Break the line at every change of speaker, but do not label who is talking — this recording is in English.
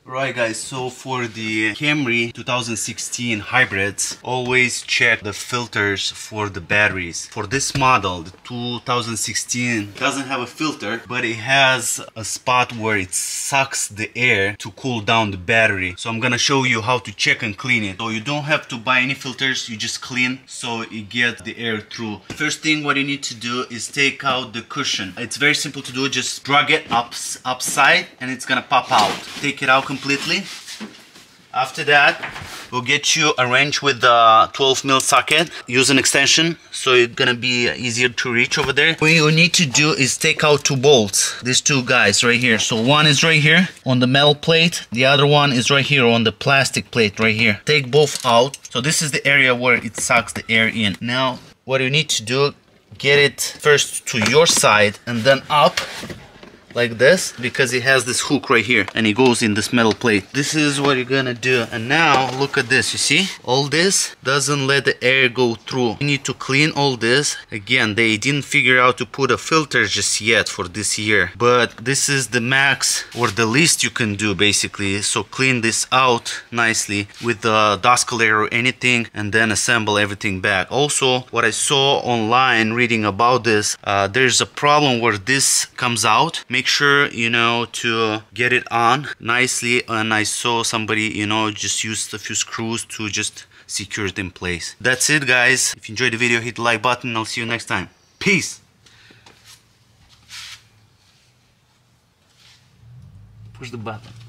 Right guys, so for the Camry 2016 hybrids, always check the filters for the batteries. For this model, the 2016 doesn't have a filter, but it has a spot where it sucks the air to cool down the battery. So I'm gonna show you how to check and clean it. So you don't have to buy any filters, you just clean so you get the air through. First thing what you need to do is take out the cushion. It's very simple to do, just drag it upside and it's gonna pop out. Take it out completely. After that, we'll get you a wrench with the 12mm socket. Use an extension so it's gonna be easier to reach over there. What you need to do is take out two bolts, these two guys right here. So one is right here on the metal plate, the other one is right here on the plastic plate right here. Take both out. So this is the area where it sucks the air in. Now what you need to do, get it first to your side and then up like this, because it has this hook right here and it goes in this metal plate. This is what you're gonna do. And now look at this, you see all this doesn't let the air go through. You need to clean all this. Again, they didn't figure out to put a filter just yet for this year, but this is the max or the least you can do basically. So clean this out nicely with the dust collector or anything and then assemble everything back. Also, what I saw online reading about this, there's a problem where this comes out. Make sure to get it on nicely, and I saw somebody just used a few screws to just secure it in place. That's it guys. If you enjoyed the video, hit the like button. I'll see you next time. Peace. Push the button.